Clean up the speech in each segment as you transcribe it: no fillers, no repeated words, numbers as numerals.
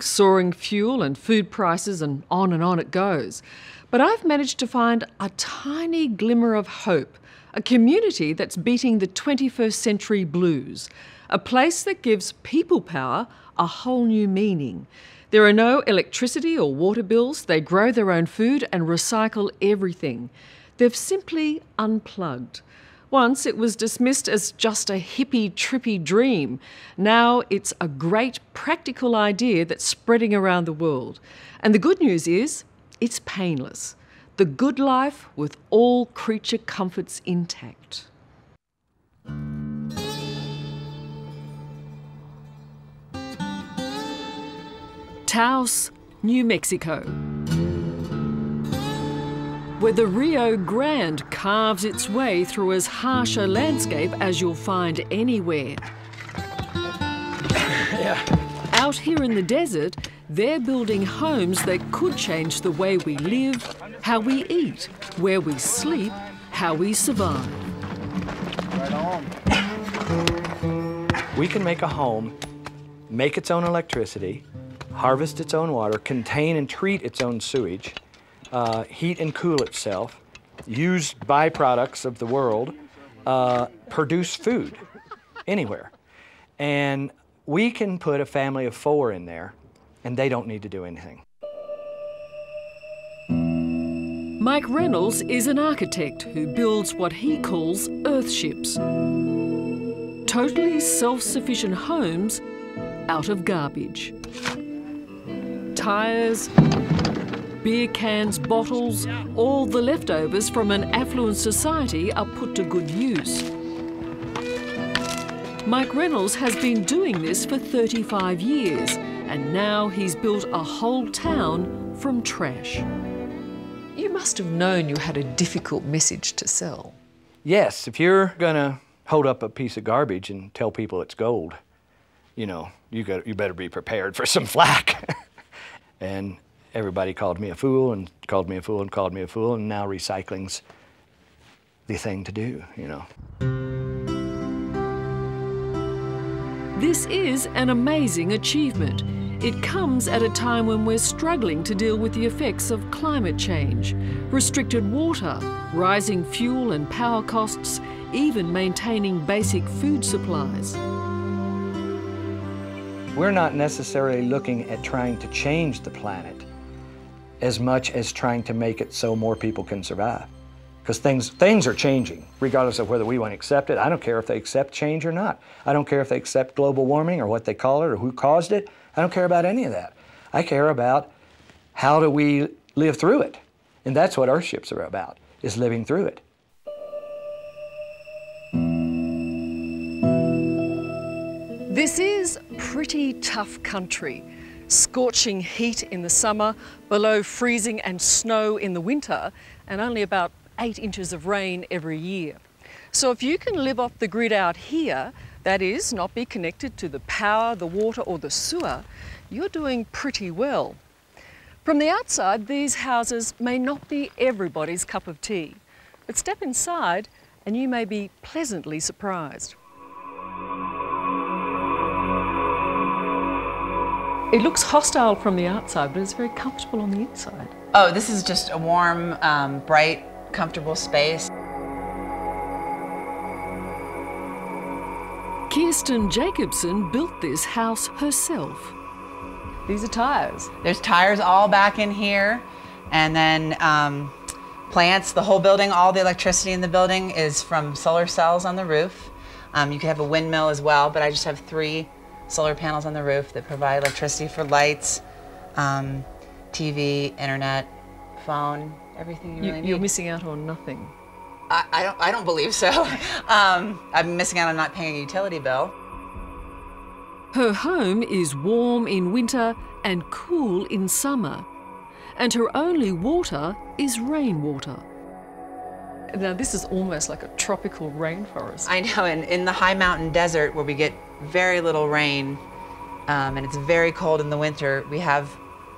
Soaring fuel and food prices, and on it goes. But I've managed to find a tiny glimmer of hope, a community that's beating the 21st century blues, a place that gives people power a whole new meaning. There are no electricity or water bills, they grow their own food and recycle everything. They've simply unplugged. Once it was dismissed as just a hippie, trippy dream. Now it's a great practical idea that's spreading around the world. And the good news is, it's painless. The good life with all creature comforts intact. Taos, New Mexico, where the Rio Grande carves its way through as harsh a landscape as you'll find anywhere. Out here in the desert, they're building homes that could change the way we live, how we eat, where we sleep, how we survive. Right on. We can make a home, make its own electricity, harvest its own water, contain and treat its own sewage, heat and cool itself, use byproducts of the world, produce food anywhere. And we can put a family of 4 in there, and they don't need to do anything. Mike Reynolds is an architect who builds what he calls Earthships. Totally self-sufficient homes out of garbage. Tyres, beer cans, bottles, all the leftovers from an affluent society are put to good use. Mike Reynolds has been doing this for 35 years, and now he's built a whole town from trash. You must have known you had a difficult message to sell. Yes, if you're gonna hold up a piece of garbage and tell people it's gold, you know, you better be prepared for some flack. And everybody called me a fool and called me a fool and called me a fool, and now recycling's the thing to do, you know. This is an amazing achievement. It comes at a time when we're struggling to deal with the effects of climate change, restricted water, rising fuel and power costs, even maintaining basic food supplies. We're not necessarily looking at trying to change the planet as much as trying to make it so more people can survive. Because things are changing, regardless of whether we want to accept it. I don't care if they accept change or not. I don't care if they accept global warming or what they call it or who caused it. I don't care about any of that. I care about how do we live through it. And that's what Earthships are about, is living through it. This is pretty tough country. Scorching heat in the summer, below freezing and snow in the winter, and only about 8 inches of rain every year. So if you can live off the grid out here, that is, not be connected to the power, the water or the sewer, you're doing pretty well. From the outside, these houses may not be everybody's cup of tea, but step inside and you may be pleasantly surprised. It looks hostile from the outside, but it's very comfortable on the inside. Oh, this is just a warm, bright, comfortable space. Kirsten Jacobson built this house herself. These are tyres. There's tires all back in here, and then plants, the whole building, all the electricity in the building is from solar cells on the roof. You could have a windmill as well, but I just have 3 solar panels on the roof that provide electricity for lights, TV, internet, phone, everything you really need. You're missing out on nothing. I don't believe so. I'm missing out on not paying a utility bill. Her home is warm in winter and cool in summer. And her only water is rainwater. Now this is almost like a tropical rainforest. I know, and in the high mountain desert where we get very little rain and it's very cold in the winter, we have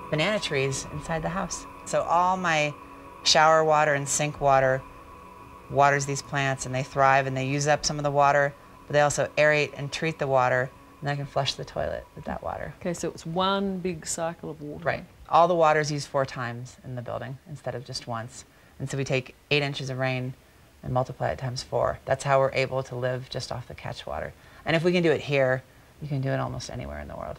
banana trees inside the house. So all my shower water and sink water waters these plants, and they thrive and they use up some of the water, but they also aerate and treat the water and I can flush the toilet with that water. Okay, so it's one big cycle of water. Right. All the water is used 4 times in the building instead of just once. And so we take 8 inches of rain and multiply it times 4. That's how we're able to live just off the catch water. And if we can do it here, you can do it almost anywhere in the world.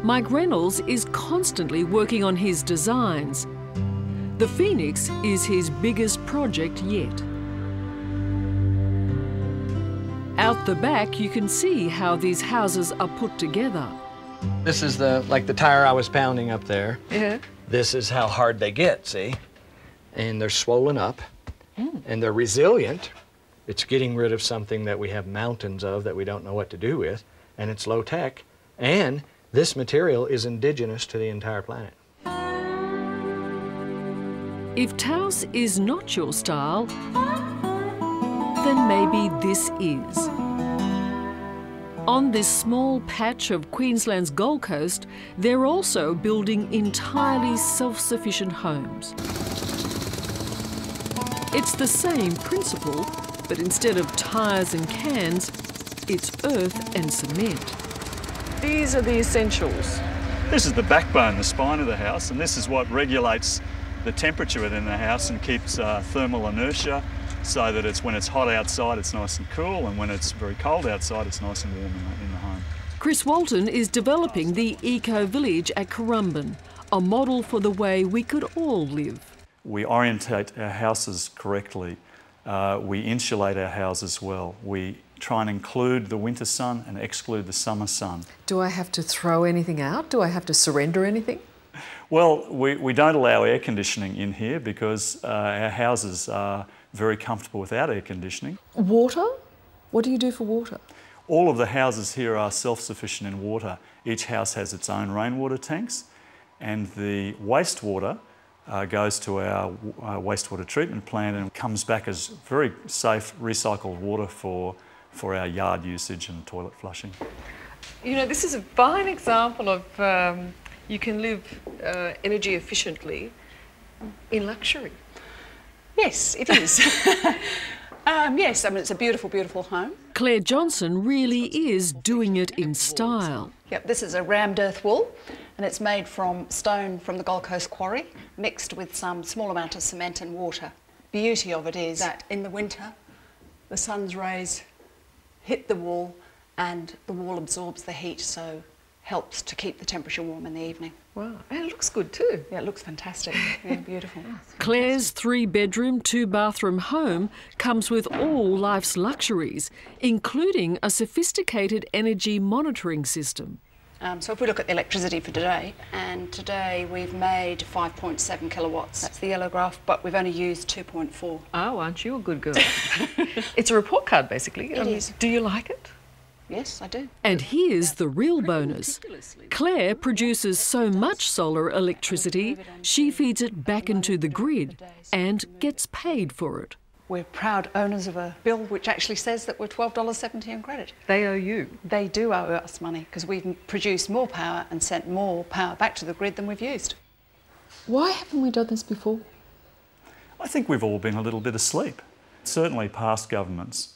Mike Reynolds is constantly working on his designs. The Phoenix is his biggest project yet. Out the back, you can see how these houses are put together. This is like the tire I was pounding up there. Yeah. This is how hard they get, see? And they're swollen up, and they're resilient. It's getting rid of something that we have mountains of that we don't know what to do with, and it's low tech. And this material is indigenous to the entire planet. If Taos is not your style, then maybe this is. On this small patch of Queensland's Gold Coast, they're also building entirely self-sufficient homes. It's the same principle, but instead of tyres and cans, it's earth and cement. These are the essentials. This is the backbone, the spine of the house, and this is what regulates the temperature within the house and keeps thermal inertia, so that when it's hot outside, it's nice and cool, and when it's very cold outside, it's nice and warm in the home. Chris Walton is developing the eco-village at Currumbin, a model for the way we could all live. We orientate our houses correctly. We insulate our houses well. We try and include the winter sun and exclude the summer sun. Do I have to throw anything out? Do I have to surrender anything? Well, we don't allow air conditioning in here because our houses are very comfortable without air conditioning. Water? What do you do for water? All of the houses here are self-sufficient in water. Each house has its own rainwater tanks, and the wastewater goes to our wastewater treatment plant and comes back as very safe recycled water for our yard usage and toilet flushing. You know, this is a fine example of you can live energy efficiently in luxury. Yes, it is. Yes, I mean, it's a beautiful, beautiful home. Claire Johnson really is doing it in style. Yep, this is a rammed earth wool, and it's made from stone from the Gold Coast quarry, mixed with some small amount of cement and water. Beauty of it is that in the winter, the sun's rays hit the wall, and the wall absorbs the heat, so helps to keep the temperature warm in the evening. Wow, and it looks good too. Yeah, it looks fantastic. Yeah, beautiful. Claire's 3-bedroom, 2-bathroom home comes with all life's luxuries, including a sophisticated energy monitoring system. So if we look at the electricity for today, and today we've made 5.7 kilowatts. That's the yellow graph, but we've only used 2.4. Oh, aren't you a good girl? It's a report card, basically. It is. Do you like it? Yes, I do. And here's the real bonus. Claire produces so much solar electricity, she feeds it back into the grid and gets paid for it. We're proud owners of a bill which actually says that we're $12.70 in credit. They owe you. They do owe us money because we've produced more power and sent more power back to the grid than we've used. Why haven't we done this before? I think we've all been a little bit asleep. Certainly past governments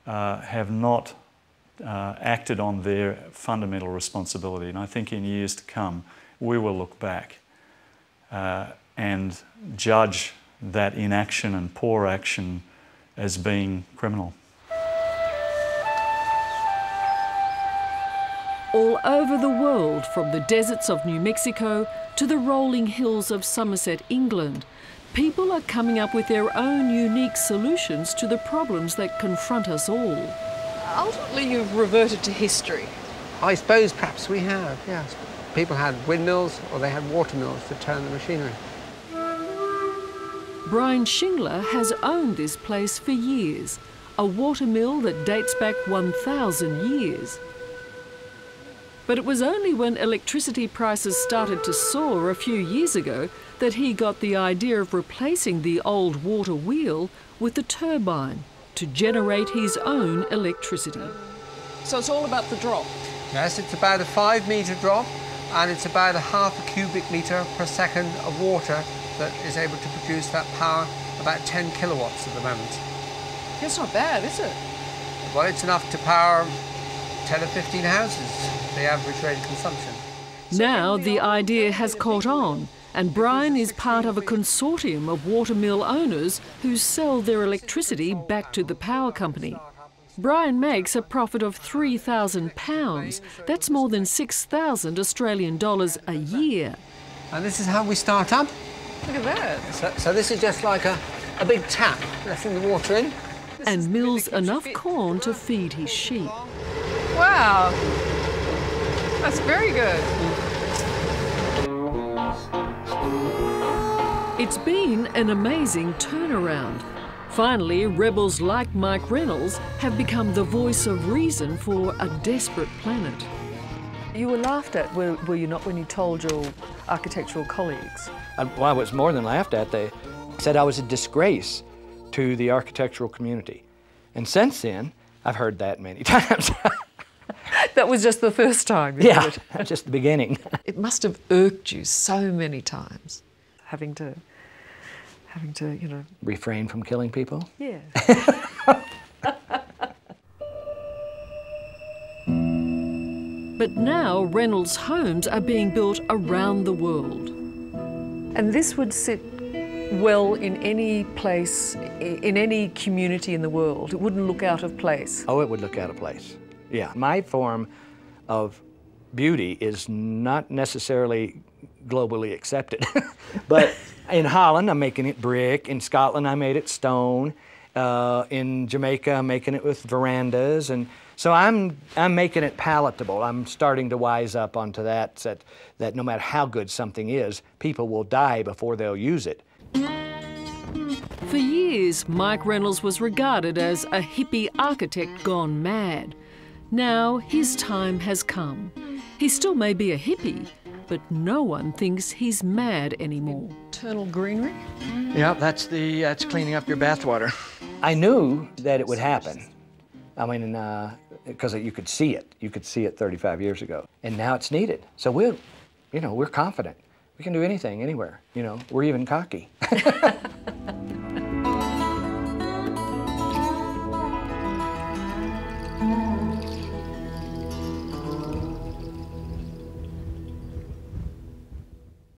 have not acted on their fundamental responsibility, and I think in years to come we will look back and judge that inaction and poor action as being criminal. All over the world, from the deserts of New Mexico to the rolling hills of Somerset, England, people are coming up with their own unique solutions to the problems that confront us all. Ultimately, you've reverted to history. I suppose perhaps we have, yes. People had windmills or they had water mills to turn the machinery. Brian Shingler has owned this place for years, a water mill that dates back 1,000 years. But it was only when electricity prices started to soar a few years ago that he got the idea of replacing the old water wheel with a turbine to generate his own electricity. So it's all about the drop? Yes, it's about a 5-metre drop, and it's about a half a cubic metre per second of water that is able to produce that power, about 10 kilowatts at the moment. It's not bad, is it? Well, it's enough to power 10 or 15 houses, the average rate of consumption. Now the idea has caught on, and Brian is part of a consortium of watermill owners who sell their electricity back to the power company. Brian makes a profit of £3,000. That's more than 6,000 Australian dollars a year. And this is how we start up. Look at that. So this is just like a big tap, letting the water in. And mills enough corn to feed his sheep. Wow. That's very good. It's been an amazing turnaround. Finally, rebels like Mike Reynolds have become the voice of reason for a desperate planet. You were laughed at, were you not, when you told your architectural colleagues? Well, I was more than laughed at. They said I was a disgrace to the architectural community. And since then, I've heard that many times. That was just the first time you heard it. Just the beginning. It must have irked you so many times. Having to, you know... Refrain from killing people? Yeah. But now Reynolds' homes are being built around the world. And this would sit well in any place, in any community in the world. It wouldn't look out of place. Oh, it would look out of place. Yeah. My form of beauty is not necessarily globally accepted. But in Holland, I'm making it brick. In Scotland, I made it stone. In Jamaica, I'm making it with verandas. And so I'm making it palatable. I'm starting to wise up onto that no matter how good something is, people will die before they'll use it. For years, Mike Reynolds was regarded as a hippie architect gone mad. Now his time has come. He still may be a hippie, but no one thinks he's mad anymore. Eternal greenery? Yeah, that's cleaning up your bathwater. I knew that it would happen. I mean, because you could see it. You could see it 35 years ago. And now it's needed. So we're confident. We can do anything, anywhere. You know, we're even cocky.